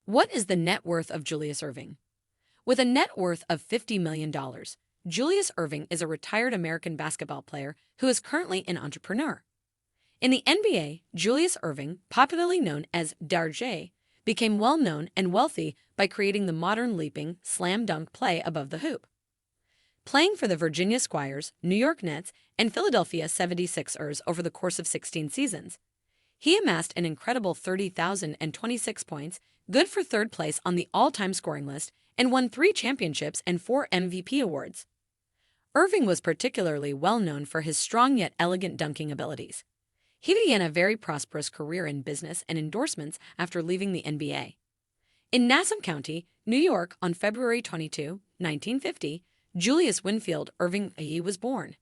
What is the net worth of Julius Erving? With a net worth of $50 million, Julius Erving is a retired American basketball player who is currently an entrepreneur. In the NBA, Julius Erving, popularly known as J, became well-known and wealthy by creating the modern leaping slam dunk play above the hoop. Playing for the Virginia Squires, New York Nets, and Philadelphia 76ers over the course of 16 seasons, he amassed an incredible 30,026 points, good for third place on the all-time scoring list, and won 3 championships and 4 MVP awards. Erving was particularly well known for his strong yet elegant dunking abilities. He began a very prosperous career in business and endorsements after leaving the NBA. In Nassau County, New York, on February 22, 1950, Julius Winfield Erving II was born.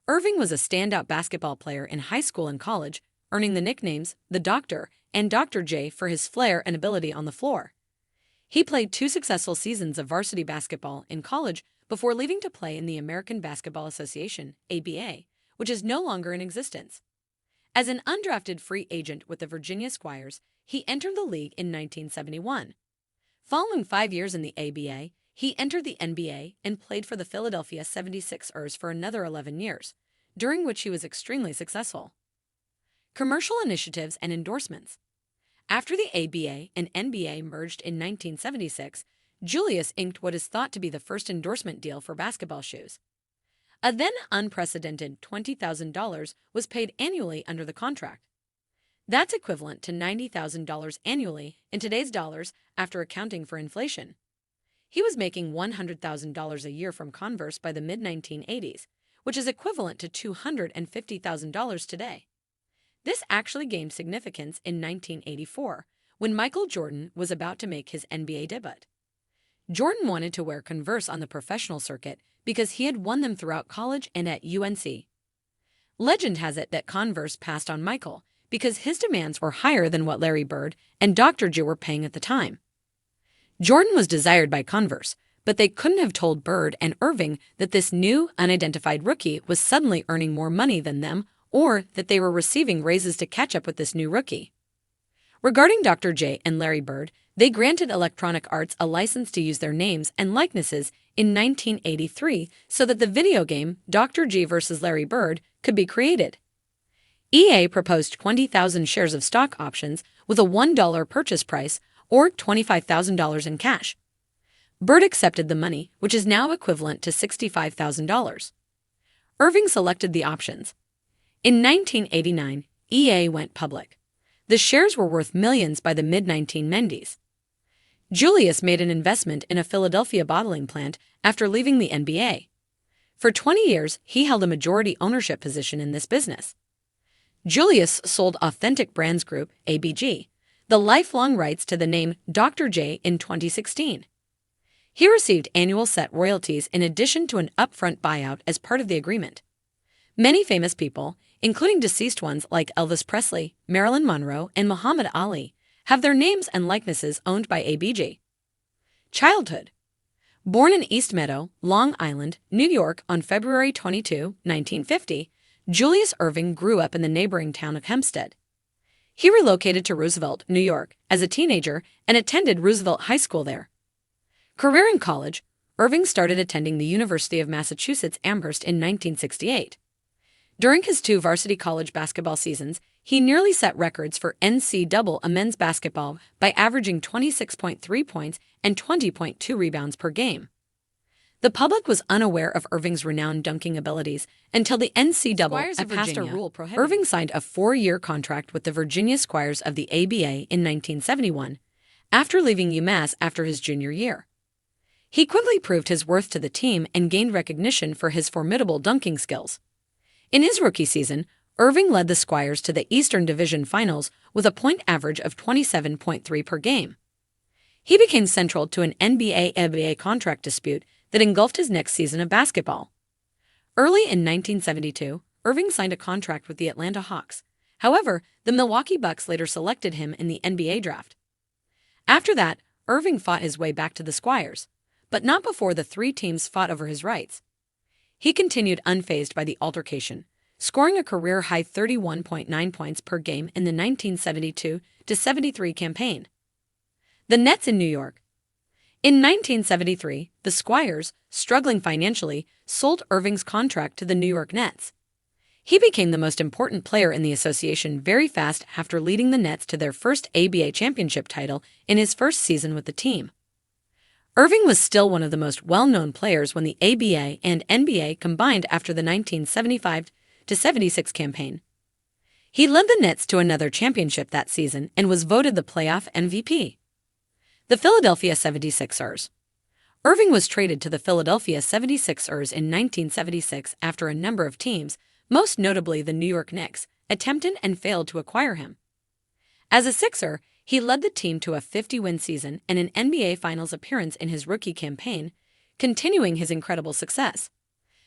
Erving was a standout basketball player in high school and college, earning the nicknames The Doctor and Dr. J for his flair and ability on the floor. He played 2 successful seasons of varsity basketball in college before leaving to play in the American Basketball Association, ABA, which is no longer in existence. As an undrafted free agent with the Virginia Squires, he entered the league in 1971. Following 5 years in the ABA, he entered the NBA and played for the Philadelphia 76ers for another 11 years, during which he was extremely successful. Commercial initiatives and endorsements. After the ABA and NBA merged in 1976, Julius inked what is thought to be the first endorsement deal for basketball shoes. A then unprecedented $20,000 was paid annually under the contract. That's equivalent to $90,000 annually in today's dollars after accounting for inflation. He was making $100,000 a year from Converse by the mid-1980s, which is equivalent to $250,000 today. This actually gained significance in 1984, when Michael Jordan was about to make his NBA debut. Jordan wanted to wear Converse on the professional circuit because he had won them throughout college and at UNC. Legend has it that Converse passed on Michael because his demands were higher than what Larry Bird and Dr. J were paying at the time. Jordan was desired by Converse, but they couldn't have told Bird and Erving that this new, unidentified rookie was suddenly earning more money than them, or that they were receiving raises to catch up with this new rookie. Regarding Dr. J and Larry Bird, they granted Electronic Arts a license to use their names and likenesses in 1983 so that the video game Dr. J vs. Larry Bird could be created. EA proposed 20,000 shares of stock options with a $1 purchase price or $25,000 in cash. Bird accepted the money, which is now equivalent to $65,000. Erving selected the options. In 1989, EA went public. The shares were worth millions by the mid-1990s. Julius made an investment in a Philadelphia bottling plant after leaving the NBA. For 20 years, he held a majority ownership position in this business. Julius sold Authentic Brands Group, ABG, the lifelong rights to the name Dr. J in 2016. He received annual set royalties in addition to an upfront buyout as part of the agreement. Many famous people, including deceased ones like Elvis Presley, Marilyn Monroe, and Muhammad Ali, have their names and likenesses owned by ABG. Childhood. Born in East Meadow, Long Island, New York on February 22, 1950, Julius Erving grew up in the neighboring town of Hempstead. He relocated to Roosevelt, New York, as a teenager and attended Roosevelt High School there. Career in college. Erving started attending the University of Massachusetts Amherst in 1968. During his 2 varsity college basketball seasons, he nearly set records for NCAA men's basketball by averaging 26.3 points and 20.2 rebounds per game. The public was unaware of Erving's renowned dunking abilities until the NCAA passed a rule prohibiting. Erving signed a 4-year contract with the Virginia Squires of the ABA in 1971, after leaving UMass after his junior year. He quickly proved his worth to the team and gained recognition for his formidable dunking skills. In his rookie season, Erving led the Squires to the Eastern Division Finals with a point average of 27.3 per game. He became central to an NBA-ABA contract dispute that engulfed his next season of basketball. Early in 1972, Erving signed a contract with the Atlanta Hawks. However, the Milwaukee Bucks later selected him in the NBA draft. After that, Erving fought his way back to the Squires, but not before the 3 teams fought over his rights. He continued unfazed by the altercation, scoring a career-high 31.9 points per game in the 1972-73 campaign. The Nets in New York. In 1973, the Squires, struggling financially, sold Erving's contract to the New York Nets. He became the most important player in the association very fast after leading the Nets to their first ABA championship title in his first season with the team. Erving was still one of the most well-known players when the ABA and NBA combined after the 1975-76 campaign. He led the Nets to another championship that season and was voted the playoff MVP. The Philadelphia 76ers. Erving was traded to the Philadelphia 76ers in 1976 after a number of teams, most notably the New York Knicks, attempted and failed to acquire him. As a Sixer, he led the team to a 50-win season and an NBA Finals appearance in his rookie campaign, continuing his incredible success.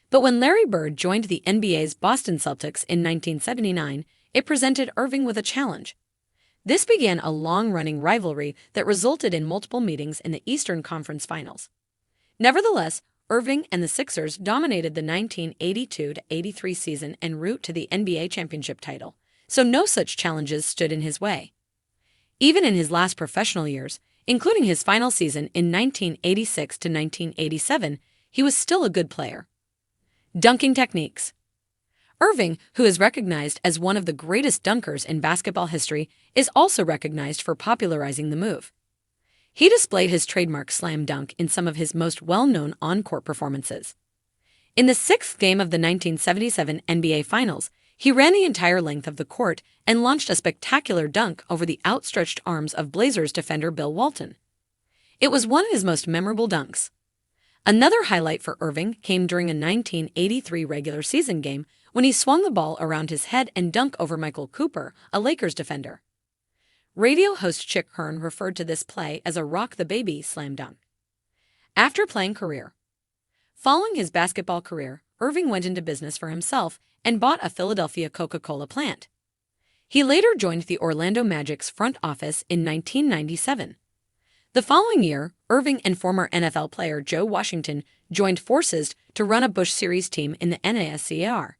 But when Larry Bird joined the NBA's Boston Celtics in 1979, it presented Erving with a challenge. This began a long-running rivalry that resulted in multiple meetings in the Eastern Conference Finals. Nevertheless, Erving and the Sixers dominated the 1982-83 season en route to the NBA championship title, so no such challenges stood in his way. Even in his last professional years, including his final season in 1986-1987, he was still a good player. Dunking techniques. Erving, who is recognized as one of the greatest dunkers in basketball history, is also recognized for popularizing the move. He displayed his trademark slam dunk in some of his most well-known on-court performances. In the sixth game of the 1977 NBA Finals, he ran the entire length of the court and launched a spectacular dunk over the outstretched arms of Blazers defender Bill Walton. It was one of his most memorable dunks. Another highlight for Erving came during a 1983 regular season game when he swung the ball around his head and dunked over Michael Cooper, a Lakers defender. Radio host Chick Hearn referred to this play as a rock the baby slam dunk. After playing career. Following his basketball career, Erving went into business for himself and bought a Philadelphia Coca-Cola plant. He later joined the Orlando Magic's front office in 1997. The following year, Erving and former NFL player Joe Washington joined forces to run a Busch Series team in the NASCAR.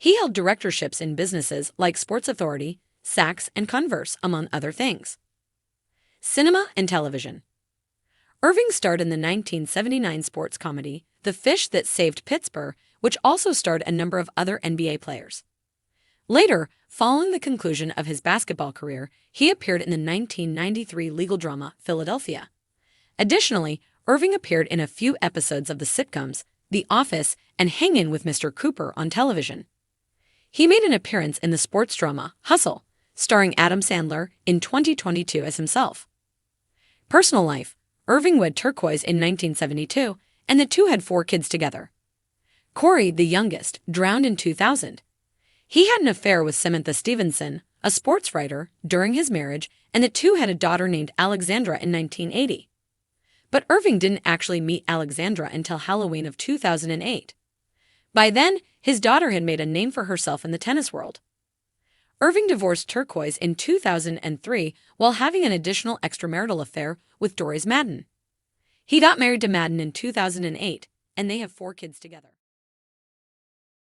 He held directorships in businesses like Sports Authority, Saks, and Converse, among other things. Cinema and television. Erving starred in the 1979 sports comedy The Fish That Saved Pittsburgh, which also starred a number of other NBA players. Later, following the conclusion of his basketball career, he appeared in the 1993 legal drama Philadelphia. Additionally, Erving appeared in a few episodes of the sitcoms The Office and Hangin' with Mr. Cooper on television. He made an appearance in the sports drama Hustle, starring Adam Sandler, in 2022 as himself. Personal life. Erving wed Turquoise in 1972, and the two had 4 kids together. Corey, the youngest, drowned in 2000. He had an affair with Samantha Stevenson, a sports writer, during his marriage, and the two had a daughter named Alexandra in 1980. But Erving didn't actually meet Alexandra until Halloween of 2008. By then, his daughter had made a name for herself in the tennis world. Erving divorced Turquoise in 2003 while having an additional extramarital affair with Doris Madden. He got married to Madden in 2008, and they have 4 kids together.